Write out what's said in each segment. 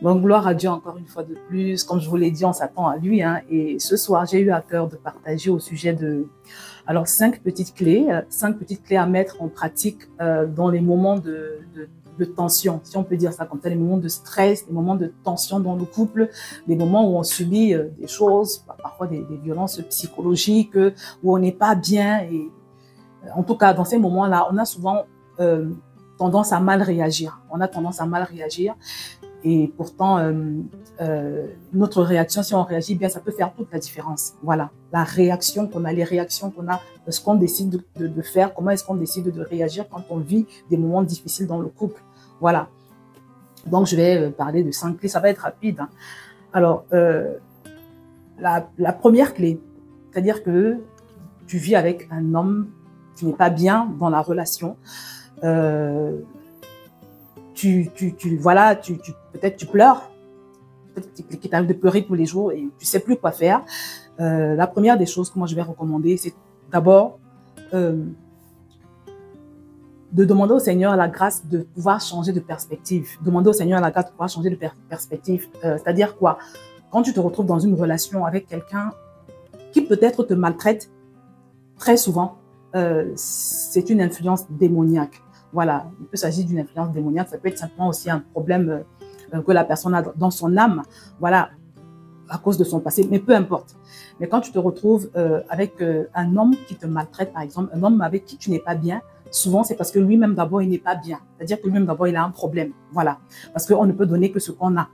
Donc, gloire à Dieu encore une fois de plus. Comme je vous l'ai dit, on s'attend à lui. Hein. Et ce soir, j'ai eu à cœur de partager au sujet de... Alors, 5 petites clés à mettre en pratique dans les moments de tension, si on peut dire ça comme ça, les moments de stress, les moments de tension dans le couple, les moments où on subit des choses, parfois des violences psychologiques, où on n'est pas bien. Et en tout cas, dans ces moments-là, on a souvent tendance à mal réagir. On a tendance à mal réagir. Et pourtant, notre réaction, si on réagit bien, ça peut faire toute la différence. Voilà, la réaction qu'on a, les réactions qu'on a, ce qu'on décide de faire, comment est-ce qu'on décide de réagir quand on vit des moments difficiles dans le couple. Voilà. Donc, je vais parler de 5 clés, ça va être rapide. Hein. Alors, la première clé, c'est-à-dire que tu vis avec un homme, tu n'es pas bien dans la relation, peut-être tu pleures, peut-être qu'il t'arrive de pleurer tous les jours et tu sais plus quoi faire. La première des choses que moi je vais recommander, c'est d'abord de demander au Seigneur la grâce de pouvoir changer de perspective. Demander au Seigneur la grâce de pouvoir changer de perspective. C'est-à-dire quoi? Quand tu te retrouves dans une relation avec quelqu'un qui peut-être te maltraite, très souvent, c'est une influence démoniaque. Voilà, il peut s'agir d'une influence démoniaque, ça peut être simplement aussi un problème que la personne a dans son âme, voilà, à cause de son passé, mais peu importe. Mais quand tu te retrouves avec un homme qui te maltraite, par exemple, un homme avec qui tu n'es pas bien, souvent c'est parce que lui-même d'abord il n'est pas bien, c'est-à-dire que lui-même d'abord il a un problème, voilà, parce qu'on ne peut donner que ce qu'on a.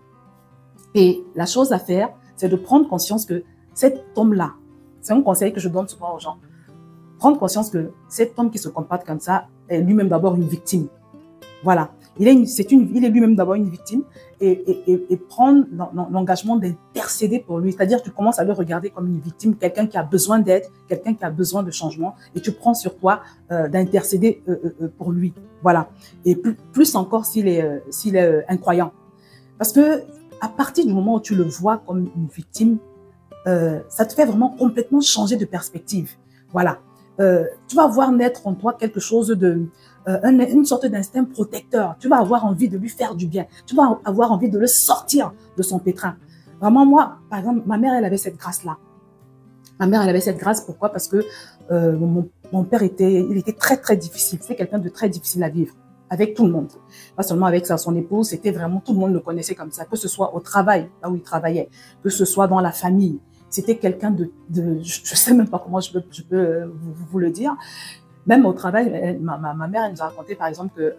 Et la chose à faire, c'est de prendre conscience que cet homme-là, c'est un conseil que je donne souvent aux gens, prendre conscience que cet homme qui se comporte comme ça est lui-même d'abord une victime. Voilà. Il est lui-même d'abord une victime et prendre l'engagement d'intercéder pour lui. C'est-à-dire que tu commences à le regarder comme une victime, quelqu'un qui a besoin d'aide, quelqu'un qui a besoin de changement et tu prends sur toi d'intercéder pour lui. Voilà. Et plus encore s'il est incroyant. Parce que à partir du moment où tu le vois comme une victime, ça te fait vraiment complètement changer de perspective. Voilà. Tu vas voir naître en toi quelque chose une sorte d'instinct protecteur. Tu vas avoir envie de lui faire du bien. Tu vas avoir envie de le sortir de son pétrin. Vraiment, moi, par exemple, ma mère, elle avait cette grâce-là. Ma mère, elle avait cette grâce. Pourquoi? Parce que mon père il était très, très difficile. C'est quelqu'un de très difficile à vivre avec tout le monde. Pas seulement avec son épouse, c'était vraiment, tout le monde le connaissait comme ça. Que ce soit au travail, là où il travaillait, que ce soit dans la famille. C'était quelqu'un je sais même pas comment je peux vous le dire. Même au travail, ma mère, elle nous a raconté par exemple que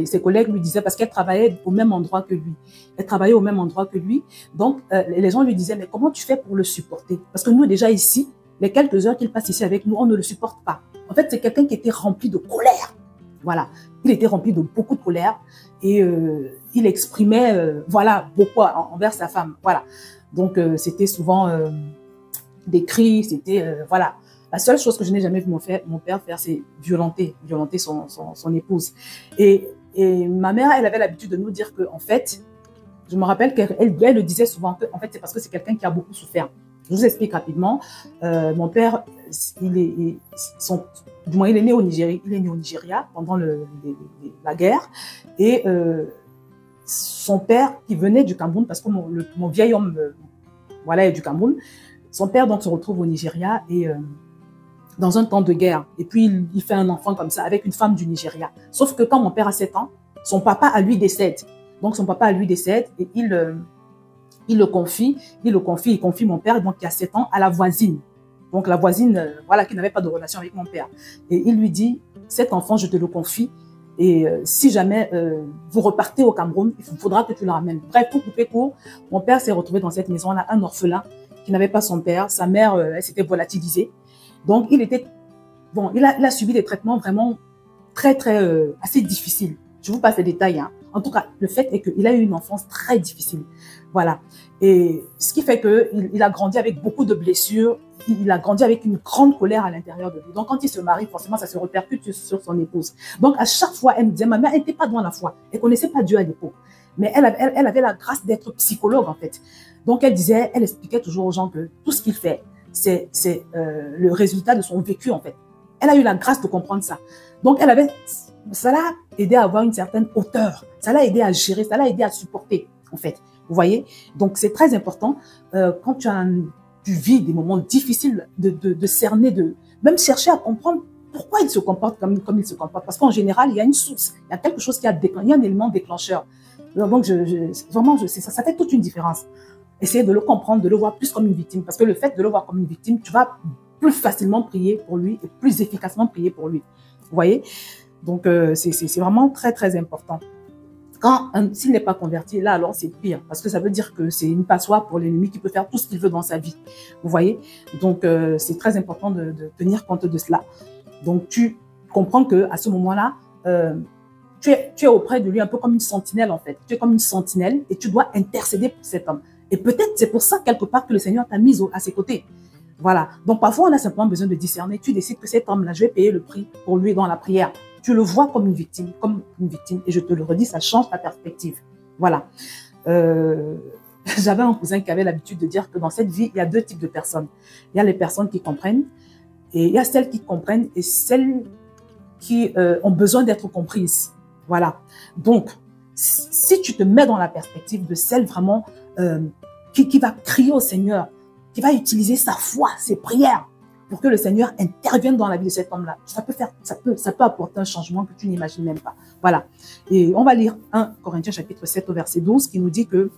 ses collègues lui disaient, parce qu'elle travaillait au même endroit que lui. Elle travaillait au même endroit que lui. Donc, les gens lui disaient, mais comment tu fais pour le supporter? Parce que nous, déjà ici, les quelques heures qu'il passe ici avec nous, on ne le supporte pas. En fait, c'est quelqu'un qui était rempli de colère. Voilà. Il était rempli de beaucoup de colère et il exprimait, voilà, beaucoup envers sa femme. Voilà. Donc, c'était souvent des cris, c'était, voilà. La seule chose que je n'ai jamais vu mon père faire, c'est violenter son épouse. Et ma mère, elle avait l'habitude de nous dire que, en fait, je me rappelle qu'elle le disait souvent, que, en fait, c'est parce que c'est quelqu'un qui a beaucoup souffert. Je vous explique rapidement. Mon père, du moins, il est né au Nigeria. Il est né au Nigeria pendant la guerre. Et son père, qui venait du Cameroun, parce que mon vieil homme, voilà, est du Cameroun. Son père, donc, se retrouve au Nigeria et dans un temps de guerre. Et puis, il fait un enfant comme ça avec une femme du Nigeria. Sauf que quand mon père a 7 ans, son papa à lui décède. Donc, son papa à lui décède et il confie mon père, donc qui a 7 ans, à la voisine. Donc, la voisine, voilà, qui n'avait pas de relation avec mon père. Et il lui dit, cet enfant, je te le confie. Et si jamais vous repartez au Cameroun, il faudra que tu le ramènes. Bref, pour couper court, mon père s'est retrouvé dans cette maison-là, un orphelin qui n'avait pas son père. Sa mère, elle s'était volatilisée. Donc, il a subi des traitements vraiment très, très, assez difficiles. Je vous passe les détails. Hein. En tout cas, le fait est qu'il a eu une enfance très difficile. Voilà. Et ce qui fait qu'il a grandi avec beaucoup de blessures. Il a grandi avec une grande colère à l'intérieur de lui. Donc, quand il se marie, forcément, ça se répercute sur son épouse. Donc, à chaque fois, elle me disait, ma mère, elle n'était pas dans la foi. Elle connaissait pas Dieu à l'époque. Mais elle avait la grâce d'être psychologue, en fait. Donc, elle expliquait toujours aux gens que tout ce qu'il fait, c'est le résultat de son vécu, en fait. Elle a eu la grâce de comprendre ça. Donc, ça l'a aidé à avoir une certaine hauteur. Ça l'a aidé à gérer, ça l'a aidé à supporter, en fait. Vous voyez? Donc, c'est très important quand tu vis des moments difficiles de cerner, de même chercher à comprendre pourquoi il se comporte comme il se comporte. Parce qu'en général, il y a une source, il y a quelque chose qui a déclenché, il y a un élément déclencheur. Donc, vraiment, ça fait toute une différence. Essayez de le comprendre, de le voir plus comme une victime. Parce que le fait de le voir comme une victime, tu vas plus facilement prier pour lui et plus efficacement prier pour lui. Vous voyez? Donc, c'est vraiment très, très important. S'il n'est pas converti, là, alors c'est pire. Parce que ça veut dire que c'est une passoire pour l'ennemi qui peut faire tout ce qu'il veut dans sa vie. Vous voyez? Donc, c'est très important de tenir compte de cela. Donc, tu comprends qu'à ce moment-là, tu es auprès de lui un peu comme une sentinelle, en fait. Tu es comme une sentinelle et tu dois intercéder pour cet homme. Et peut-être c'est pour ça, quelque part, que le Seigneur t'a mis à ses côtés. Voilà. Donc, parfois, on a simplement besoin de discerner. Tu décides que cet homme-là, je vais payer le prix pour lui dans la prière. Tu le vois comme une victime, et je te le redis, ça change ta perspective. Voilà. J'avais un cousin qui avait l'habitude de dire que dans cette vie, il y a deux types de personnes. Il y a les personnes qui comprennent, et il y a celles qui comprennent et celles qui ont besoin d'être comprises. Voilà. Donc, si tu te mets dans la perspective de celle vraiment qui va crier au Seigneur, qui va utiliser sa foi, ses prières, pour que le Seigneur intervienne dans la vie de cet homme-là. Ça peut apporter un changement que tu n'imagines même pas. Voilà. Et on va lire 1 Corinthiens chapitre 7 au verset 12 qui nous dit que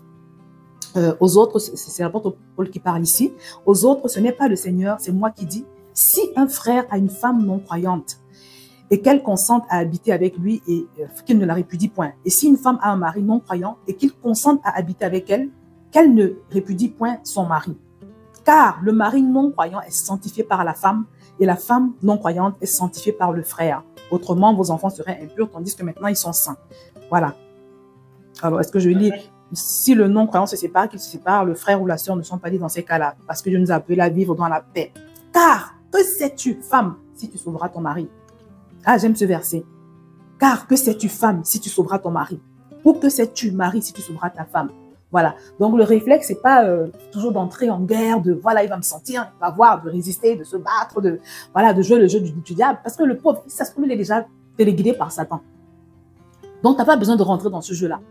aux autres, c'est l'apôtre Paul qui parle ici, aux autres, ce n'est pas le Seigneur, c'est moi qui dis, si un frère a une femme non croyante et qu'elle consente à habiter avec lui et qu'il ne la répudie point, et si une femme a un mari non croyant et qu'il consente à habiter avec elle, qu'elle ne répudie point son mari. Car le mari non-croyant est sanctifié par la femme et la femme non-croyante est sanctifiée par le frère. Autrement, vos enfants seraient impurs, tandis que maintenant, ils sont saints. Voilà. Alors, est-ce que je lis, si le non-croyant se sépare, qu'il se sépare, le frère ou la sœur ne sont pas liés dans ces cas-là, parce que Dieu nous a appelés à vivre dans la paix. Car, que sais-tu, femme, si tu sauveras ton mari? Ah, j'aime ce verset. Car, que sais-tu, femme, si tu sauveras ton mari? Ou que sais-tu, mari, si tu sauveras ta femme? Voilà. Donc, le réflexe, c'est pas toujours d'entrer en guerre, de voilà, il va me sentir, il va voir, de résister, de se battre, de jouer le jeu du diable. Parce que le pauvre, ça se trouve, il est déjà téléguidé par Satan. Donc, tu n'as pas besoin de rentrer dans ce jeu-là.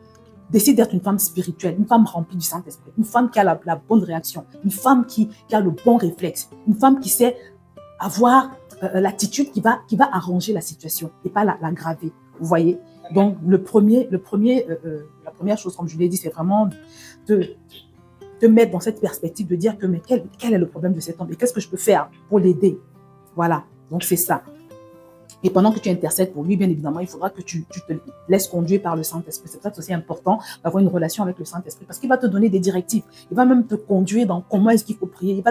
Décide d'être une femme spirituelle, une femme remplie du Saint-Esprit, une femme qui a la bonne réaction, une femme qui a le bon réflexe, une femme qui sait avoir l'attitude qui va arranger la situation et pas l'aggraver. Vous voyez? Donc, la première chose, comme je l'ai dit, c'est vraiment de mettre dans cette perspective, de dire que mais quel est le problème de cet homme et qu'est-ce que je peux faire pour l'aider. Voilà, donc c'est ça. Et pendant que tu intercèdes pour lui, bien évidemment, il faudra que tu te laisses conduire par le Saint-Esprit. C'est peut-être aussi important d'avoir une relation avec le Saint-Esprit parce qu'il va te donner des directives. Il va même te conduire dans comment est-ce qu'il faut prier. Il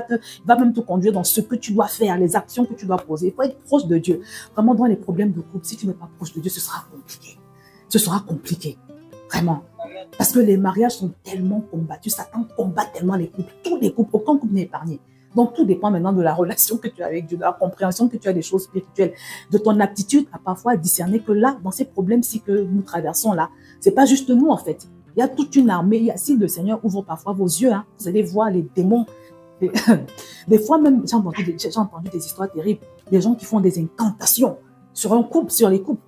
va même te conduire dans ce que tu dois faire, les actions que tu dois poser. Il faut être proche de Dieu. Vraiment, dans les problèmes de couple, si tu n'es pas proche de Dieu, ce sera compliqué. Ce sera compliqué. Vraiment. Parce que les mariages sont tellement combattus. Satan combat tellement les couples. Tous les couples, aucun couple n'est épargné. Donc, tout dépend maintenant de la relation que tu as avec Dieu, de la compréhension que tu as des choses spirituelles, de ton aptitude à parfois discerner que là, dans ces problèmes-ci que nous traversons là, c'est pas juste nous en fait. Il y a toute une armée. Si le Seigneur ouvre parfois vos yeux, hein, vous allez voir les démons. Des fois même, j'ai entendu des histoires terribles. Des gens qui font des incantations sur un couple, sur les couples.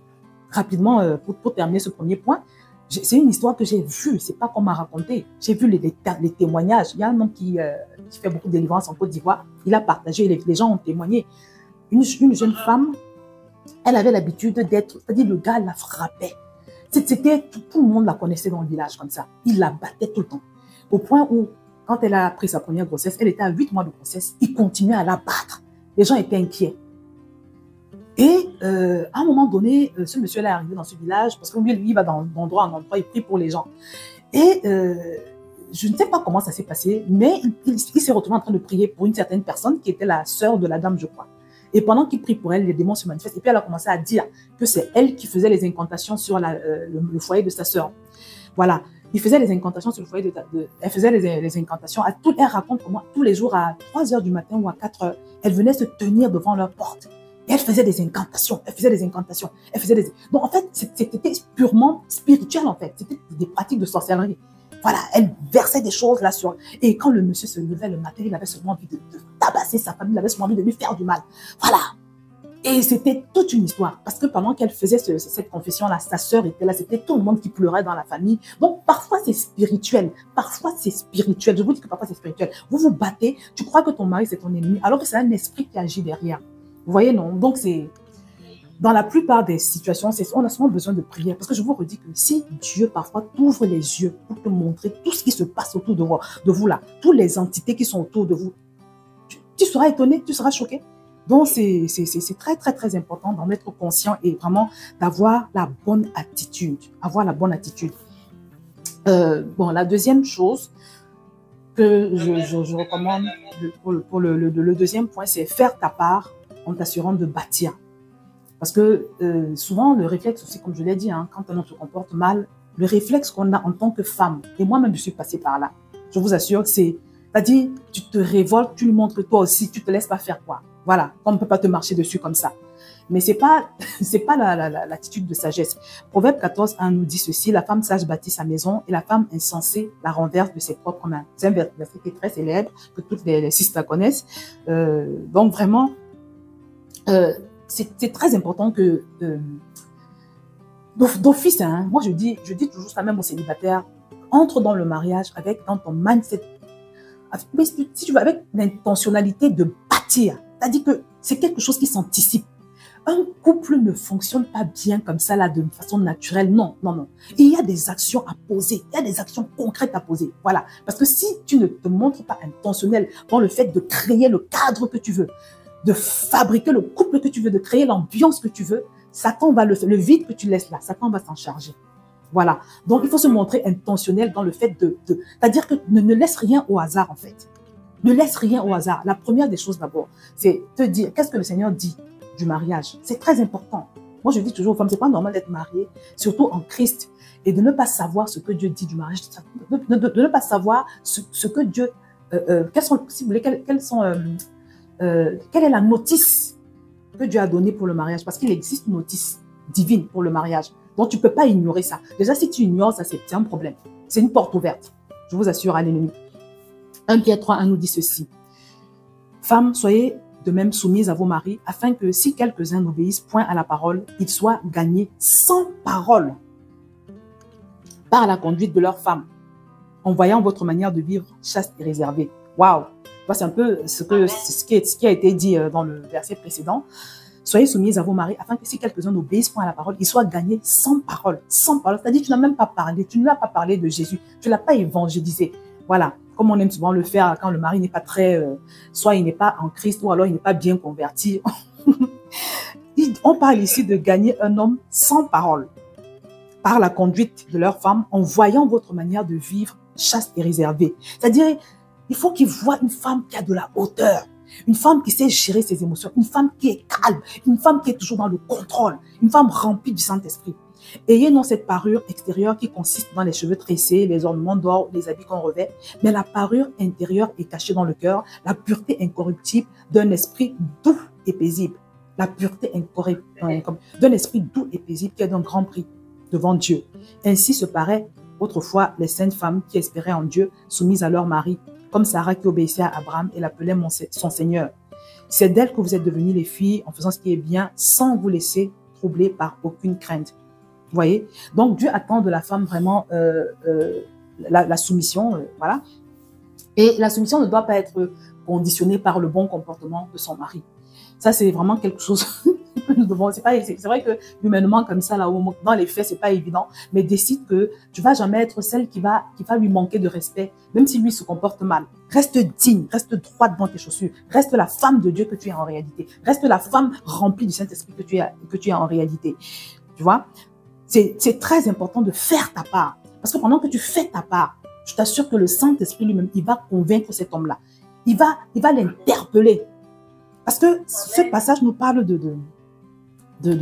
Rapidement, pour terminer ce premier point, c'est une histoire que j'ai vue, c'est pas qu'on m'a raconté. J'ai vu les témoignages. Il y a un homme qui fait beaucoup de délivrance en Côte d'Ivoire. Il a partagé, les gens ont témoigné. Une jeune femme, elle avait l'habitude d'être, c'est-à-dire le gars la frappait. Tout le monde la connaissait dans le village comme ça. Il la battait tout le temps. Au point où, quand elle a pris sa première grossesse, elle était à 8 mois de grossesse, il continuait à la battre. Les gens étaient inquiets. Et à un moment donné, ce monsieur-là est arrivé dans ce village, parce que lui, il va d'endroit en endroit, il prie pour les gens. Et je ne sais pas comment ça s'est passé, mais il s'est retrouvé en train de prier pour une certaine personne qui était la sœur de la dame, je crois. Et pendant qu'il prie pour elle, les démons se manifestent. Et puis elle a commencé à dire que c'est elle qui faisait les incantations sur le foyer de sa sœur. Voilà. Il faisait les incantations sur le foyer elle faisait les incantations. Elle raconte comment tous les jours à 3 heures du matin ou à 4 heures, elle venait se tenir devant leur porte. Et elle faisait des incantations, Donc, en fait, c'était purement spirituel, en fait. C'était des pratiques de sorcellerie. Voilà, elle versait des choses là sur... Et quand le monsieur se levait le matin, il avait seulement envie de tabasser sa famille, il avait seulement envie de lui faire du mal. Voilà. Et c'était toute une histoire. Parce que pendant qu'elle faisait cette confession-là, sa sœur était là, c'était tout le monde qui pleurait dans la famille. Donc, parfois, c'est spirituel. Parfois, c'est spirituel. Je vous dis que parfois, c'est spirituel. Vous vous battez, tu crois que ton mari, c'est ton ennemi, alors que c'est un esprit qui agit derrière. Vous voyez, non? Donc, c'est... Dans la plupart des situations, on a souvent besoin de prière. Parce que je vous redis que si Dieu, parfois, t'ouvre les yeux pour te montrer tout ce qui se passe autour de vous là, toutes les entités qui sont autour de vous, tu seras étonné, tu seras choqué. Donc, c'est très, très, très important d'en être conscient et vraiment d'avoir la bonne attitude. Avoir la bonne attitude. Bon, la deuxième chose que je recommande pour le deuxième point, c'est faire ta part en t'assurant de bâtir. Parce que souvent, le réflexe aussi, comme je l'ai dit, hein, quand un homme se comporte mal, le réflexe qu'on a en tant que femme, et moi-même, je suis passée par là, je vous assure, c'est-à-dire, tu te révoltes, tu lui montres que toi aussi, tu te laisses pas faire quoi. Voilà, on ne peut pas te marcher dessus comme ça. Mais c'est pas l'attitude de sagesse. Proverbe 14:1 nous dit ceci, la femme sage bâtit sa maison et la femme insensée la renverse de ses propres mains. C'est un verset qui est très célèbre, que toutes les sisters connaissent. Donc vraiment, c'est très important que d'office, hein, moi je dis toujours ça même aux célibataires, entre dans le mariage dans ton mindset, mais si tu veux, avec l'intentionnalité de bâtir. C'est-à-dire que c'est quelque chose qui s'anticipe. Un couple ne fonctionne pas bien comme ça, là, de façon naturelle. Non, non, non. Il y a des actions à poser. Il y a des actions concrètes à poser. Voilà. Parce que si tu ne te montres pas intentionnel dans le fait de créer le cadre que tu veux, de fabriquer le couple que tu veux, de créer l'ambiance que tu veux, Satan va le vide que tu laisses là, Satan va s'en charger. Voilà. Donc, il faut se montrer intentionnel dans le fait c'est-à-dire que ne laisse rien au hasard, en fait. Ne laisse rien au hasard. La première des choses d'abord, c'est te dire, qu'est-ce que le Seigneur dit du mariage? C'est très important. Moi, je dis toujours aux femmes, c'est pas normal d'être mariée, surtout en Christ, et de ne pas savoir ce que Dieu dit du mariage, de ne pas savoir ce que Dieu, si vous voulez, quelle est la notice que Dieu a donnée pour le mariage, parce qu'il existe une notice divine pour le mariage. Donc, tu ne peux pas ignorer ça. Déjà, si tu ignores ça, c'est un problème. C'est une porte ouverte. Je vous assure, à l'ennemi. 1 Pierre 3:1 nous dit ceci. Femmes, soyez de même soumises à vos maris, afin que si quelques-uns n'obéissent point à la parole, ils soient gagnés sans parole par la conduite de leurs femmes, en voyant votre manière de vivre chaste et réservée. Waouh! C'est un peu ce qui a été dit dans le verset précédent. Soyez soumises à vos maris, afin que si quelques-uns n'obéissent point à la parole, ils soient gagnés sans parole. Sans parole. C'est-à-dire que tu n'as même pas parlé, tu ne lui as pas parlé de Jésus, tu ne l'as pas évangélisé. Voilà. Comme on aime souvent le faire quand le mari n'est pas soit il n'est pas en Christ, ou alors il n'est pas bien converti. On parle ici de gagner un homme sans parole, par la conduite de leur femme, en voyant votre manière de vivre chaste et réservée. C'est-à-dire, il faut qu'il voit une femme qui a de la hauteur, une femme qui sait gérer ses émotions, une femme qui est calme, une femme qui est toujours dans le contrôle, une femme remplie du Saint-Esprit. Ayez non cette parure extérieure qui consiste dans les cheveux tressés, les ornements d'or, les habits qu'on revêt, mais la parure intérieure est cachée dans le cœur, la pureté incorruptible d'un esprit doux et paisible. La pureté incorruptible d'un esprit doux et paisible qui est d'un grand prix devant Dieu. Ainsi se paraît autrefois les saintes femmes qui espéraient en Dieu, soumises à leur mari, comme Sarah qui obéissait à Abraham et l'appelait son Seigneur. C'est d'elle que vous êtes devenues les filles en faisant ce qui est bien, sans vous laisser troubler par aucune crainte. Vous voyez? Donc, Dieu attend de la femme vraiment la soumission, voilà. Et la soumission ne doit pas être conditionnée par le bon comportement de son mari. Ça, c'est vraiment quelque chose que nous devons... C'est vrai que humainement, comme ça, là, dans les faits, c'est pas évident, mais décide que tu vas jamais être celle qui va lui manquer de respect, même si lui se comporte mal. Reste digne, reste droite dans tes chaussures, reste la femme de Dieu que tu es en réalité, reste la femme remplie du Saint-Esprit que tu es en réalité. Tu vois? C'est très important de faire ta part. Parce que pendant que tu fais ta part, je t'assure que le Saint-Esprit lui-même, il va convaincre cet homme-là. Il va l'interpeller. Parce que ce passage nous parle de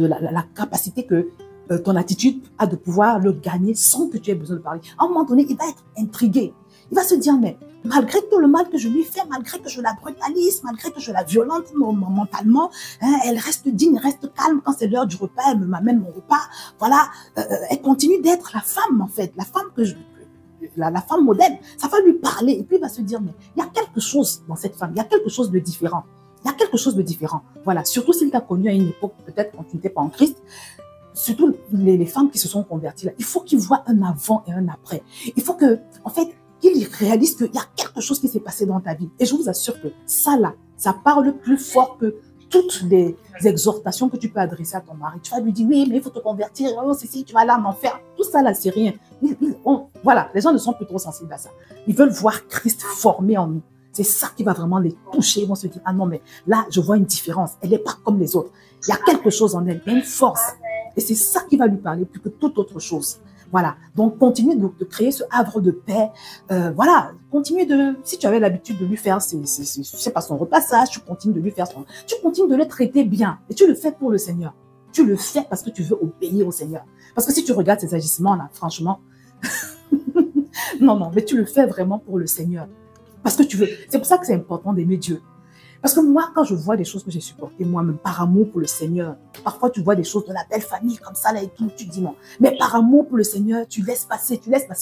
la capacité que ton attitude a de pouvoir le gagner sans que tu aies besoin de parler. À un moment donné, il va être intrigué. Il va se dire, mais malgré tout le mal que je lui fais, malgré que je la brutalise, malgré que je la violente mentalement, hein, elle reste digne, reste calme quand c'est l'heure du repas, elle m'amène mon repas. Voilà, elle continue d'être la femme en fait, la femme la femme modèle. Ça va lui parler et puis il va se dire, mais il y a quelque chose dans cette femme, il y a quelque chose de différent. Il y a quelque chose de différent. Voilà, surtout s'il t'a connu à une époque, peut-être quand tu n'étais pas en Christ, surtout les femmes qui se sont converties là, il faut qu'ils voient un avant et un après. Il faut que, en fait, qu'ils réalisent qu'il y a quelque chose qui s'est passé dans ta vie. Et je vous assure que ça là, ça parle plus fort que toutes les exhortations que tu peux adresser à ton mari. Tu vas lui dire, oui, mais il faut te convertir, oh, si, tu vas là en enfer. Tout ça là, c'est rien. Voilà, les gens ne sont plus trop sensibles à ça. Ils veulent voir Christ formé en nous. C'est ça qui va vraiment les toucher. Ils vont se dire, ah non, mais là, je vois une différence. Elle n'est pas comme les autres. Il y a quelque chose en elle, il y a une force. Et c'est ça qui va lui parler plus que toute autre chose. Voilà. Donc, continue de créer ce havre de paix. Voilà. Continue de, si tu avais l'habitude de lui faire, je sais pas, son repassage, tu continues de lui faire tu continues de le traiter bien. Et tu le fais pour le Seigneur. Tu le fais parce que tu veux obéir au Seigneur. Parce que si tu regardes ces agissements là, franchement, non, mais tu le fais vraiment pour le Seigneur. Parce que tu veux. C'est pour ça que c'est important d'aimer Dieu. Parce que moi, quand je vois des choses que j'ai supportées moi-même, par amour pour le Seigneur, parfois tu vois des choses de la belle famille comme ça, là et tout, tu te dis non. Mais par amour pour le Seigneur, tu laisses passer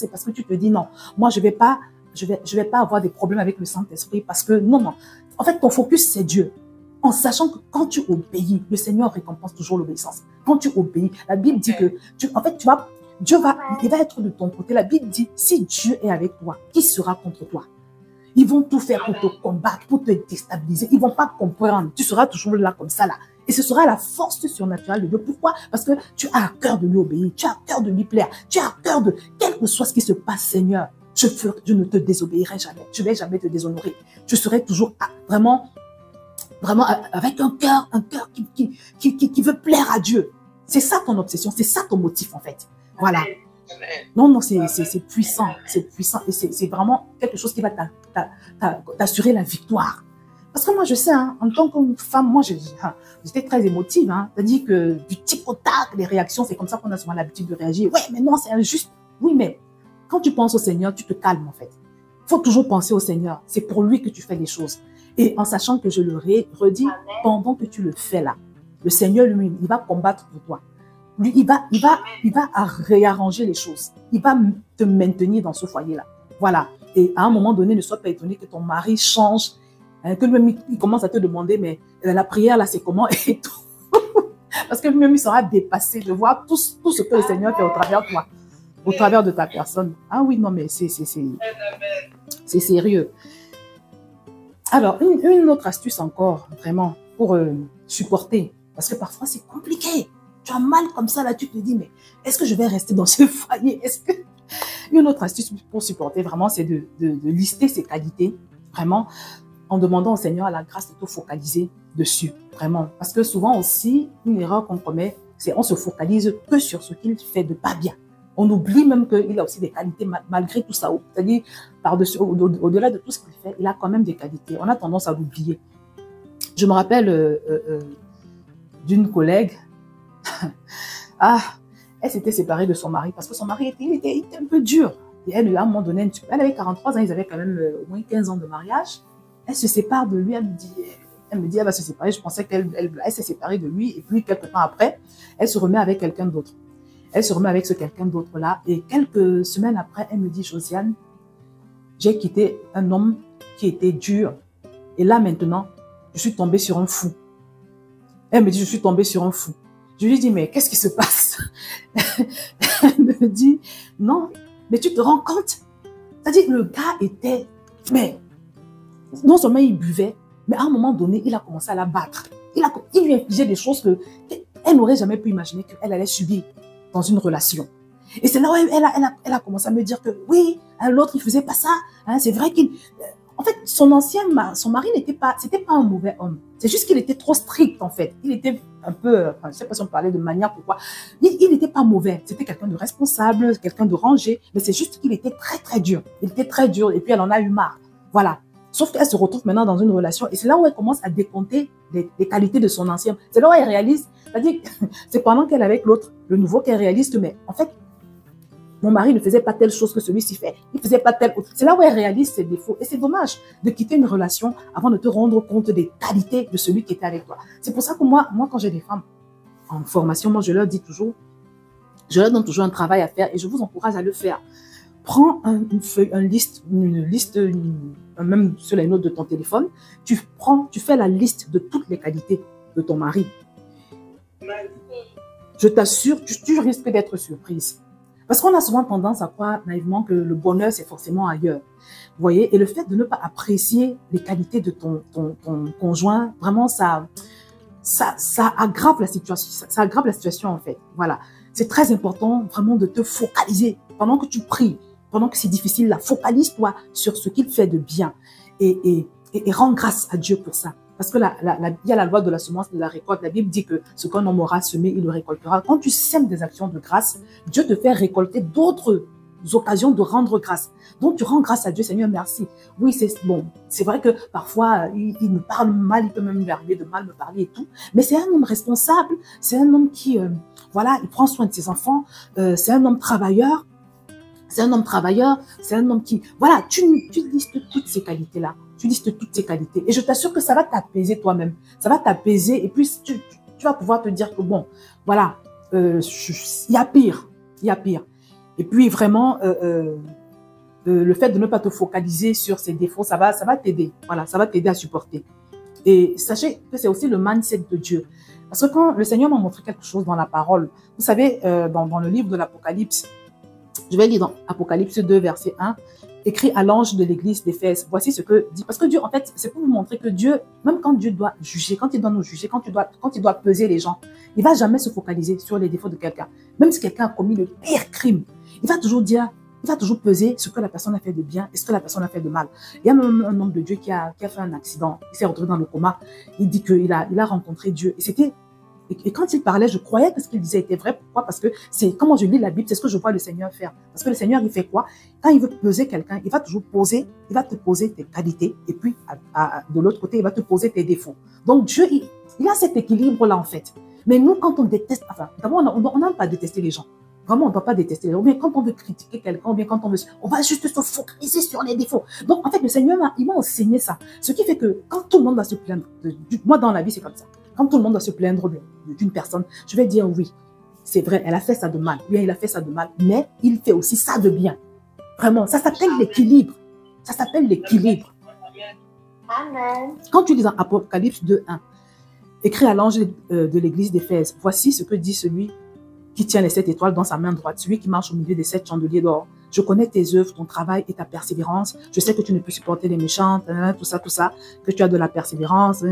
parce que tu te dis non. Moi, je vais pas avoir des problèmes avec le Saint-Esprit parce que non. En fait, ton focus, c'est Dieu. En sachant que quand tu obéis, le Seigneur récompense toujours l'obéissance. Quand tu obéis, la Bible dit que, Dieu va être de ton côté. La Bible dit, si Dieu est avec toi, qui sera contre toi? Ils vont tout faire pour te combattre, pour te déstabiliser. Ils vont pas comprendre. Tu seras toujours là comme ça, là. Et ce sera la force surnaturelle de Dieu. Pourquoi? Parce que tu as à cœur de lui obéir. Tu as à cœur de lui plaire. Tu as à cœur de, quel que soit ce qui se passe, Seigneur, je ne te désobéirai jamais. Je ne vais jamais te déshonorer. Je serai toujours vraiment avec un cœur qui veut plaire à Dieu. C'est ça ton obsession. C'est ça ton motif, en fait. Voilà. Non, c'est puissant, et c'est vraiment quelque chose qui va t'assurer la victoire. Parce que moi, je sais, hein, en tant que femme, moi, j'étais très émotive. Hein, c'est-à-dire que du tic au tac, les réactions, c'est comme ça qu'on a souvent l'habitude de réagir. Ouais, mais non, c'est injuste. Oui, mais quand tu penses au Seigneur, tu te calmes, en fait. Il faut toujours penser au Seigneur. C'est pour lui que tu fais les choses. Et en sachant que je le redis, pendant que tu le fais là, le Seigneur, lui, il va combattre pour toi. Lui, il va réarranger les choses. Il va te maintenir dans ce foyer-là. Voilà. Et à un moment donné, ne sois pas étonné que ton mari change, hein, que lui-même, il commence à te demander, mais la prière, là, c'est comment et tout. Parce que lui-même, il sera dépassé de voir tout ce que le Seigneur fait au travers de toi, au travers de ta personne. Ah oui, non, mais c'est sérieux. Alors, une autre astuce encore, vraiment, pour supporter. Parce que parfois, c'est compliqué. Tu as mal comme ça, là, tu te dis, mais est-ce que je vais rester dans ce foyer? Une autre astuce pour supporter, vraiment, c'est de lister ses qualités, vraiment, en demandant au Seigneur la grâce de te focaliser dessus, vraiment. Parce que souvent aussi, une erreur qu'on commet, c'est on se focalise que sur ce qu'il fait de pas bien. On oublie même qu'il a aussi des qualités malgré tout ça. C'est-à-dire, au-delà de tout ce qu'il fait, il a quand même des qualités. On a tendance à l'oublier. Je me rappelle d'une collègue. Elle s'était séparée de son mari parce que son mari était un peu dur. Et elle, à un moment donné, elle avait 43 ans, ils avaient quand même au moins 15 ans de mariage. Elle se sépare de lui, elle me dit, elle va se séparer. Je pensais qu'elle s'est séparée de lui. Et puis, quelques temps après, elle se remet avec quelqu'un d'autre. Elle se remet avec ce quelqu'un d'autre-là. Et quelques semaines après, elle me dit, Josiane, j'ai quitté un homme qui était dur. Et là, maintenant, je suis tombée sur un fou. Elle me dit, je suis tombée sur un fou. Je lui dis, mais qu'est-ce qui se passe? Elle me dit, non, mais tu te rends compte? C'est-à-dire que le gars était, mais non seulement il buvait, mais à un moment donné, il a commencé à la battre. Il lui infligeait des choses qu'elle n'aurait jamais pu imaginer qu'elle allait subir dans une relation. Et c'est là où elle a commencé à me dire que oui, l'autre, il faisait pas ça. Hein, c'est vrai qu'il... En fait, son mari c'était pas un mauvais homme. C'est juste qu'il était trop strict, en fait. Il était un peu, je ne sais pas si on parlait de maniaque ou quoi. Il n'était pas mauvais. C'était quelqu'un de responsable, quelqu'un de rangé. Mais c'est juste qu'il était très, très dur. Il était très dur. Et puis, elle en a eu marre. Voilà. Sauf qu'elle se retrouve maintenant dans une relation. Et c'est là où elle commence à décompter les qualités de son ancien. C'est là où elle réalise. C'est-à-dire, c'est pendant qu'elle est avec l'autre, le nouveau, qu'elle réalise que, mais en fait, mon mari ne faisait pas telle chose que celui-ci fait. Il faisait pas telle autre. C'est là où elle réalise ses défauts. Et c'est dommage de quitter une relation avant de te rendre compte des qualités de celui qui était avec toi. C'est pour ça que moi, quand j'ai des femmes en formation, moi, je leur donne toujours un travail à faire et je vous encourage à le faire. prends une feuille, même sur les notes de ton téléphone, tu fais la liste de toutes les qualités de ton mari. Je t'assure, tu risques d'être surprise. Parce qu'on a souvent tendance à croire naïvement que le bonheur, c'est forcément ailleurs. Vous voyez, et le fait de ne pas apprécier les qualités de ton conjoint, vraiment, ça aggrave la situation. Ça aggrave la situation, en fait. Voilà. C'est très important, vraiment, de te focaliser. Pendant que tu pries, pendant que c'est difficile, là, focalise-toi sur ce qu'il fait de bien. Et rends grâce à Dieu pour ça. Parce que il y a la loi de la semence et de la récolte. La Bible dit que ce qu'un homme aura semé, il le récoltera. Quand tu sèmes des actions de grâce, Dieu te fait récolter d'autres occasions de rendre grâce. Donc, tu rends grâce à Dieu, Seigneur, merci. Oui, c'est bon. C'est vrai que parfois, il me parle mal, il peut même lui arriver de mal me parler et tout. Mais c'est un homme responsable. C'est un homme qui, voilà, il prend soin de ses enfants. C'est un homme travailleur. C'est un homme travailleur, c'est un homme qui... Voilà, tu listes toutes ces qualités-là. Tu listes toutes ces qualités. Et je t'assure que ça va t'apaiser toi-même. Ça va t'apaiser et puis tu vas pouvoir te dire que bon, voilà, il y a pire. Il y a pire. Et puis vraiment, le fait de ne pas te focaliser sur ses défauts, ça va t'aider. Voilà, ça va t'aider à supporter. Et sachez que c'est aussi le mindset de Dieu. Parce que quand le Seigneur m'a montré quelque chose dans la parole, vous savez, dans le livre de l'Apocalypse, je vais lire dans Apocalypse 2, verset 1, écrit à l'ange de l'église d'Éphèse. Voici ce que dit. Parce que Dieu, en fait, c'est pour vous montrer que Dieu, même quand Dieu doit juger, quand il doit nous juger, quand il doit peser les gens, il va jamais se focaliser sur les défauts de quelqu'un. Même si quelqu'un a commis le pire crime, il va toujours peser ce que la personne a fait de bien et ce que la personne a fait de mal. Il y a même un homme de Dieu qui a fait un accident, il s'est retrouvé dans le coma. Il dit qu'il a rencontré Dieu. Et quand il parlait, je croyais que ce qu'il disait était vrai. Pourquoi? Parce que c'est comment je lis la Bible, c'est ce que je vois le Seigneur faire. Parce que le Seigneur, il fait quoi? Quand il veut peser quelqu'un, il va te poser tes qualités. Et puis, de l'autre côté, il va te poser tes défauts. Donc, Dieu, il a cet équilibre-là, en fait. Mais nous, quand on déteste, enfin, d'abord, on n'aime pas détester les gens. Vraiment, on ne doit pas détester les gens. Ou bien quand on veut critiquer quelqu'un, ou bien quand on va juste se focaliser sur les défauts. Donc, en fait, le Seigneur, il m'a enseigné ça. Ce qui fait que quand tout le monde va se plaindre, moi, dans la vie, c'est comme ça. Quand tout le monde va se plaindre d'une personne, je vais dire oui, c'est vrai, elle a fait ça de mal, bien il a fait ça de mal, mais il fait aussi ça de bien. Vraiment, ça s'appelle l'équilibre. Ça s'appelle l'équilibre. Amen. Quand tu lis dans Apocalypse 2:1, écrit à l'ange de l'église d'Éphèse, voici ce que dit celui qui tient les 7 étoiles dans sa main droite, celui qui marche au milieu des 7 chandeliers d'or. Je connais tes œuvres, ton travail et ta persévérance. Je sais que tu ne peux supporter les méchants, tout ça, que tu as de la persévérance.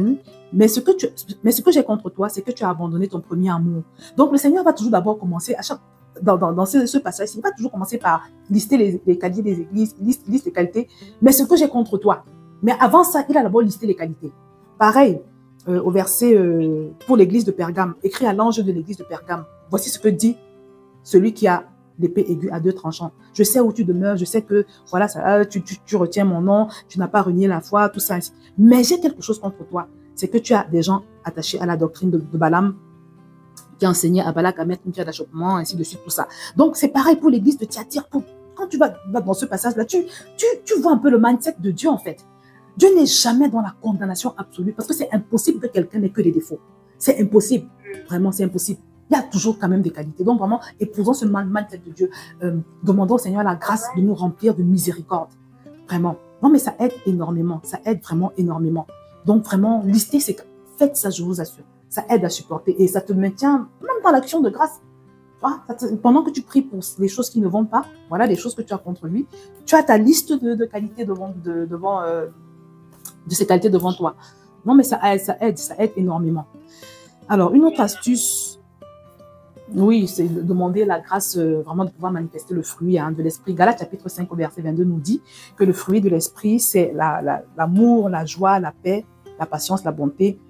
Mais ce que j'ai contre toi, c'est que tu as abandonné ton premier amour. Donc, le Seigneur va toujours d'abord commencer, dans ce passage, il va toujours commencer par lister les qualités des églises, liste les qualités. Mais ce que j'ai contre toi. Mais avant ça, il a d'abord listé les qualités. Pareil, au verset pour l'église de Pergame, écrit à l'ange de l'église de Pergame. Voici ce que dit celui qui a l'épée aiguë à 2 tranchants. Je sais où tu demeures, je sais que voilà, tu retiens mon nom, tu n'as pas renié la foi, tout ça. Mais j'ai quelque chose contre toi. C'est que tu as des gens attachés à la doctrine de Balaam, qui a enseigné à Balak à mettre une pierre d'achoppement, ainsi de suite, tout ça. Donc, c'est pareil pour l'église de Thyatire. Quand tu vas dans ce passage-là, tu vois un peu le mindset de Dieu, en fait. Dieu n'est jamais dans la condamnation absolue, parce que c'est impossible que quelqu'un n'ait que des défauts. C'est impossible. Vraiment, c'est impossible. Il y a toujours quand même des qualités. Donc vraiment, épousons ce mindset de Dieu. Demandons au Seigneur la grâce de nous remplir de miséricorde. Vraiment. Non, mais ça aide énormément. Ça aide vraiment énormément. Donc vraiment, faites ça, je vous assure. Ça aide à supporter et ça te maintient même dans l'action de grâce. Pendant que tu pries pour les choses qui ne vont pas, voilà les choses que tu as contre lui, tu as ta liste de qualités de ces qualités devant toi. Non, mais ça aide énormément. Alors, une autre astuce, oui, c'est de demander la grâce vraiment de pouvoir manifester le fruit de l'esprit. Galates chapitre 5 au verset 22 nous dit que le fruit de l'esprit, c'est l'amour, la joie, la paix, la patience, la bonté,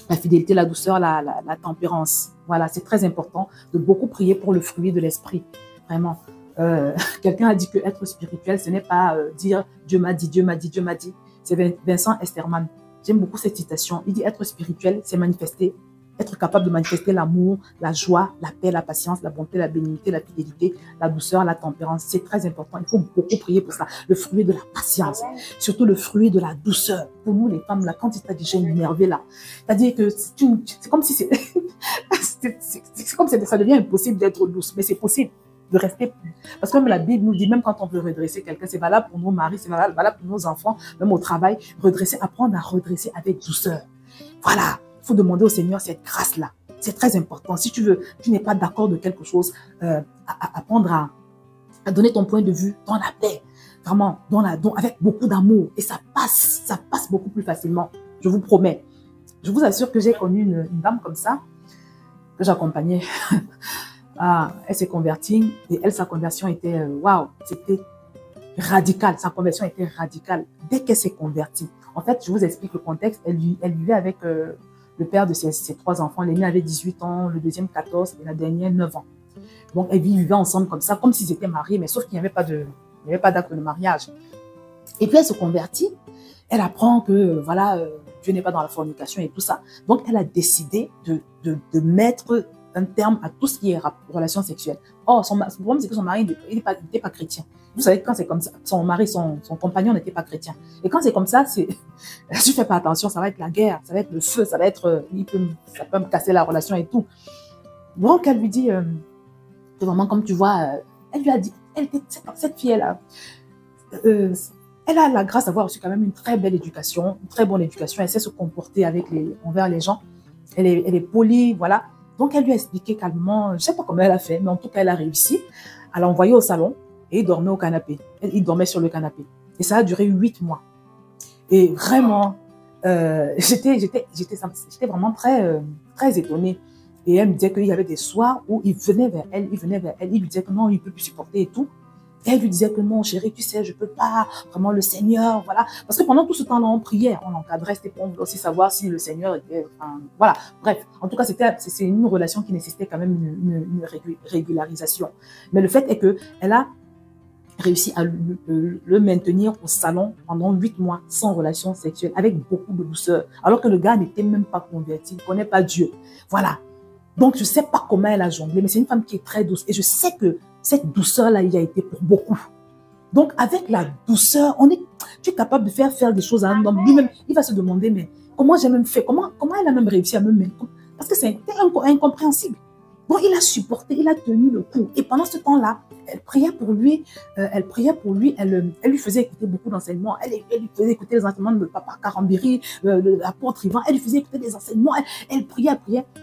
la fidélité, la douceur, la tempérance. Voilà, c'est très important de beaucoup prier pour le fruit de l'esprit. Vraiment. Quelqu'un a dit que être spirituel, ce n'est pas dire Dieu m'a dit, Dieu m'a dit, Dieu m'a dit. C'est Vincent Esterman. J'aime beaucoup cette citation. Il dit être spirituel, c'est être capable de manifester l'amour, la joie, la paix, la patience, la bonté, la bénignité, la fidélité, la douceur, la tempérance. C'est très important. Il faut beaucoup prier pour ça. Le fruit de la patience, surtout le fruit de la douceur. Pour nous, les femmes, là, quand il t'a déjà énervé, là, c'est-à-dire que c'est comme si c'est comme si ça devient impossible d'être douce, mais c'est possible. de rester. Parce que comme la Bible nous dit, même quand on veut redresser quelqu'un, c'est valable pour nos maris, c'est valable pour nos enfants, même au travail, apprendre à redresser avec douceur. Voilà, il faut demander au Seigneur cette grâce-là. C'est très important. Si tu n'es pas d'accord de quelque chose, apprendre à donner ton point de vue dans la paix, vraiment, avec beaucoup d'amour. Et ça passe beaucoup plus facilement, je vous promets. Je vous assure que j'ai connu une dame comme ça, que j'accompagnais. Elle s'est convertie et sa conversion était, waouh, c'était radical. Sa conversion était radicale. Dès qu'elle s'est convertie, en fait, je vous explique le contexte, elle vivait avec le père de ses 3 enfants. L'aîné avait 18 ans, le deuxième 14 et la dernière 9 ans. Donc, elles vivaient ensemble comme ça, comme s'ils étaient mariés, mais sauf qu'il n'y avait pas d'acte de mariage. Et puis, elle se convertit. Elle apprend que, voilà, Dieu n'est pas dans la fornication et tout ça. Donc, elle a décidé de mettre un terme à tout ce qui est relation sexuelle. Or, son problème, c'est que son mari n'était pas chrétien. Vous savez, quand c'est comme ça, son mari, son compagnon n'était pas chrétien. Et quand c'est comme ça, si tu fais pas attention, ça va être la guerre, ça va être le feu, ça va être, ça peut me casser la relation et tout. Donc, elle lui dit, vraiment, comme tu vois, elle lui a dit, cette fille-là, elle a la grâce d'avoir reçu quand même une très belle éducation, une très bonne éducation. Elle sait se comporter envers les gens. Elle est polie, voilà. Donc, elle lui a expliqué calmement, je ne sais pas comment elle a fait, mais en tout cas, elle a réussi à l'envoyer au salon et il dormait au canapé. Il dormait sur le canapé. Et ça a duré 8 mois. Et vraiment, j'étais vraiment très étonnée. Et elle me disait qu'il y avait des soirs où il venait vers elle, il lui disait que non, il ne peut plus supporter et tout. Et elle lui disait que non, chérie, tu sais, je ne peux pas, vraiment le Seigneur, voilà. Parce que pendant tout ce temps-là, on priait, on encadrait, c'était pour aussi savoir si le Seigneur était, enfin, voilà. Bref, en tout cas, c'est une relation qui nécessitait quand même une régularisation. Mais le fait est qu'elle a réussi à le maintenir au salon pendant 8 mois sans relation sexuelle, avec beaucoup de douceur, alors que le gars n'était même pas converti, il ne connaît pas Dieu. Voilà. Donc, je ne sais pas comment elle a jonglé, mais c'est une femme qui est très douce. Et je sais que cette douceur-là, il y a été pour beaucoup. Donc, avec la douceur, tu es capable de faire des choses à un homme. Lui-même, il va se demander, mais comment j'ai même fait? Comment elle a même réussi à me mettre? Parce que c'est incompréhensible. Bon, il a supporté, il a tenu le coup. Et pendant ce temps-là, elle priait pour lui, elle lui faisait écouter beaucoup d'enseignements. Elle lui faisait écouter les enseignements de Papa Karambiri, l'apôtre Ivan. Elle lui faisait écouter des enseignements. Elle priait.